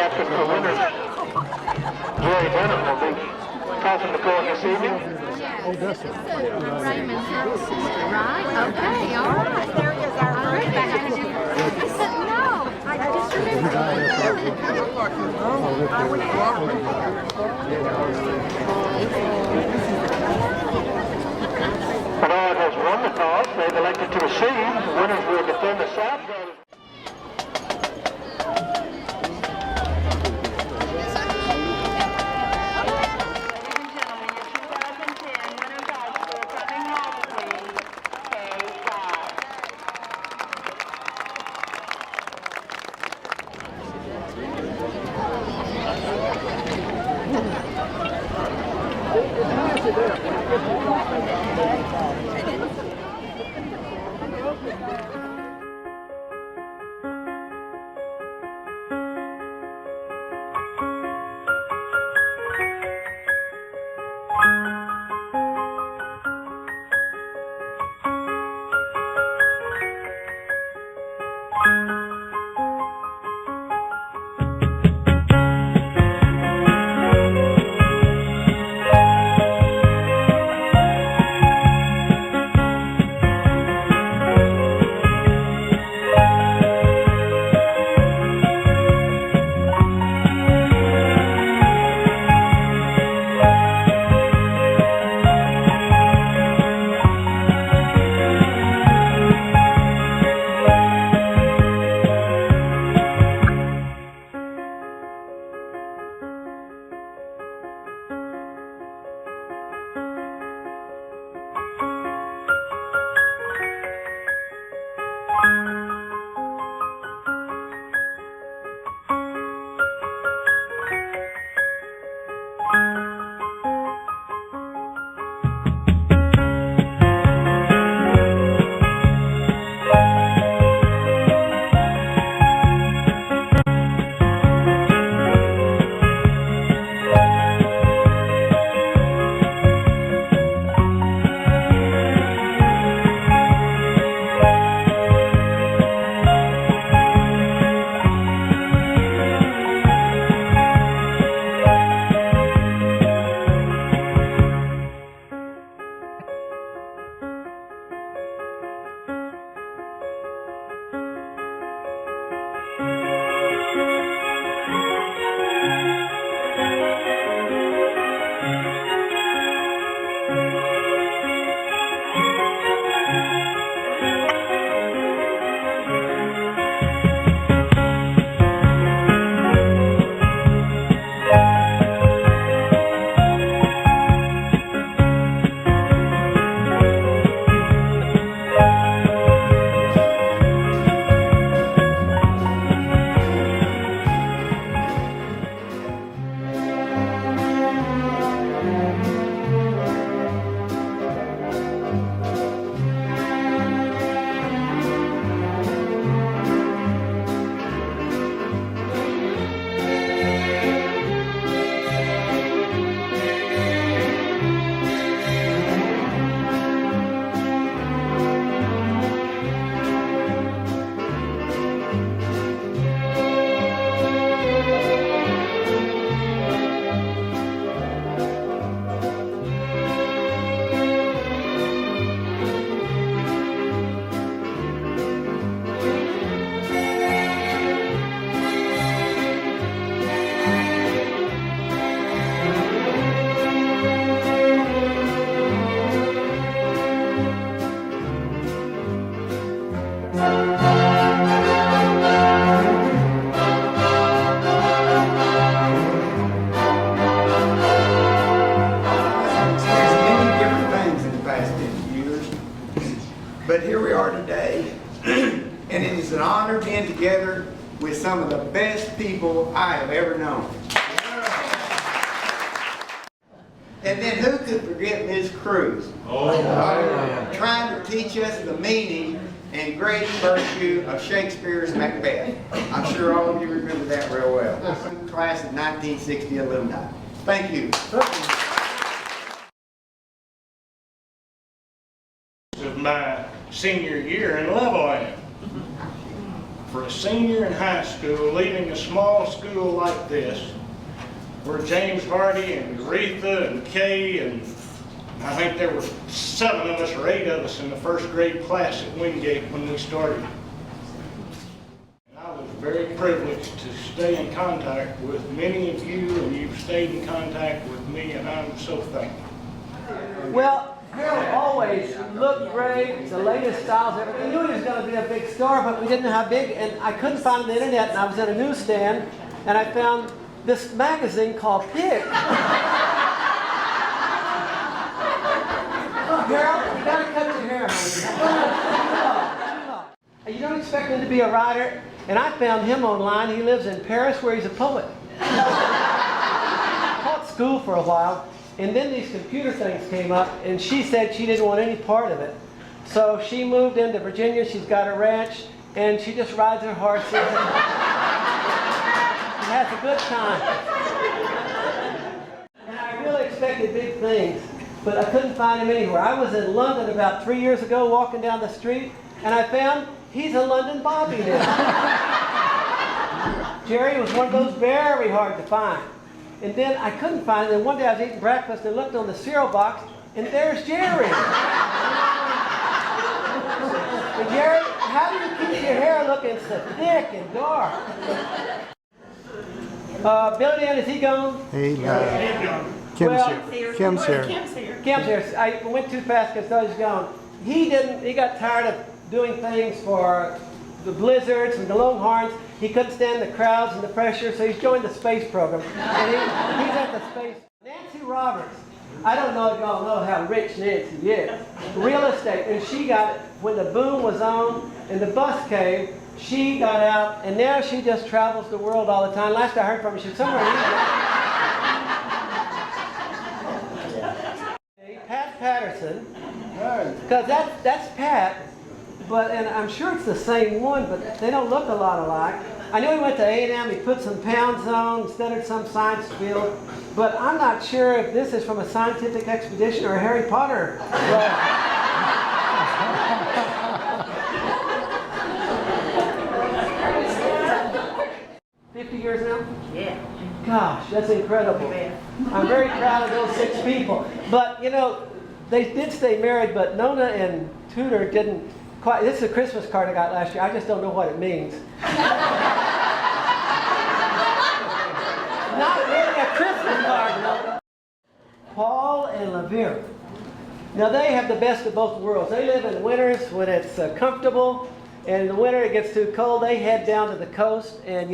captain for winners, Jerry Bennett, will be tossing the coin this evening. Oh, that's it. Raymond's little sister, right? Okay, all right. There is our No, I just Bernard has won the toss. They've elected to receive. The winners will defend the South. But here we are today, and it is an honor being together with some of the best people I have ever known. And then who could forget Ms. Cruz? Trying to teach us the meaning and great virtue of Shakespeare's Macbeth. I'm sure all of you remember that real well. Class of 1960 alumni. Thank you. Of my senior year in Love Island. for a senior in high school, leaving a small school like this, where James Hardy and Aretha and Kay and I think there were 7 of us or 8 of us in the first grade class at Wingate when we started. And I was very privileged to stay in contact with many of you, and you've stayed in contact with me, and I'm so thankful. Well, Harold always looked great, the latest styles, everything. We knew he was going to be a big star, but we didn't know how big, and I couldn't find it on the internet, and I was at a newsstand, and I found this magazine called Pig. Harold, you gotta cut your hair, honey. You don't expect him to be a writer, and I found him online. He lives in Paris, where he's a poet. Taught school for a while, and then these computer things came up, and she said she didn't want any part of it. So she moved into Virginia. She's got a ranch, and she just rides her horses and has a good time. And I really expected big things, but I couldn't find him anywhere. I was in London about 3 years ago walking down the street, and I found he's a London Bobby now. Jerry was one of those very hard to find. And then I couldn't find him, and one day I was eating breakfast and looked on the cereal box, and there's Jerry. And Jerry, how do you keep your hair looking so thick and dark? Billy Dan, is he gone? Hey, Kim's here. Kim's here. Kim's here. I went too fast because I was gone. He got tired of doing things for the Blizzards and the Longhorns. He couldn't stand the crowds and the pressure, so he's joined the space program. And he's at the space. Nancy Roberts. I don't know if y'all know how rich Nancy is. Real estate. And she got it when the boom was on and the bus came. She got out, and now she just travels the world all the time. Last I heard from her, she's somewhere in Egypt. Pat Patterson, because that's Pat, and I'm sure it's the same one, but they don't look a lot alike. I know he went to A&M, he put some pounds on, studied some science field, but I'm not sure if this is from a scientific expedition or a Harry Potter. 50 years now? Yeah. Gosh, that's incredible. I'm very proud of those 6 people. But, you know, they did stay married, but Nona and Tudor didn't quite. This is a Christmas card I got last year. I just don't know what it means. Not really a Christmas card, no. Paul and Lavera. Now, they have the best of both worlds. They live in winters when it's comfortable, and in the winter it gets too cold. They head down to the coast, and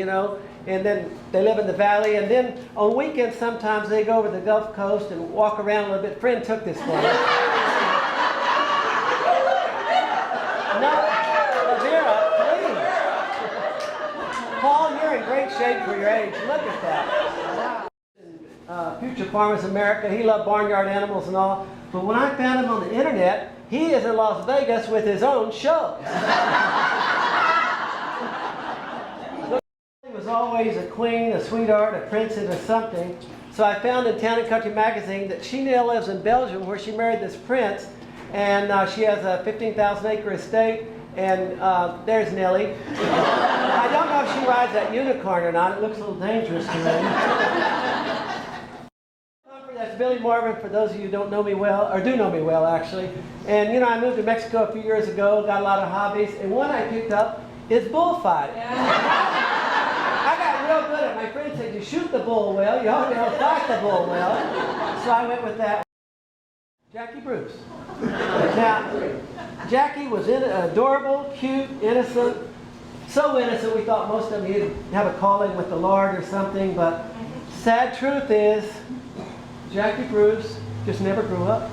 and then they live in the valley, and then on weekends sometimes they go over the Gulf Coast and walk around a little bit. Friend took this one. No, Lavera, please. Paul, you're in great shape for your age. Look at that. Future Farmers America, he loved barnyard animals and all, but when I found him on the internet, he is in Las Vegas with his own show. He was always a queen, a sweetheart, a princess, or something. So I found in Town and Country magazine that she now lives in Belgium, where she married this prince, and she has a 15,000-acre estate. And there's Nellie. I don't know if she rides that unicorn or not. It looks a little dangerous to me. That's Billy Marvin, for those of you who don't know me well, or do know me well, actually. And, I moved to Mexico a few years ago, got a lot of hobbies, and one I picked up is bullfighting. I got real good at it. My friend said, you shoot the bull well, you ought to fight the bull well. So I went with that. Jackie Bruce. Now, Jackie was adorable, cute, innocent. So innocent we thought most of them he'd have a calling with the Lord or something, but sad truth is, Jackie Bruce just never grew up.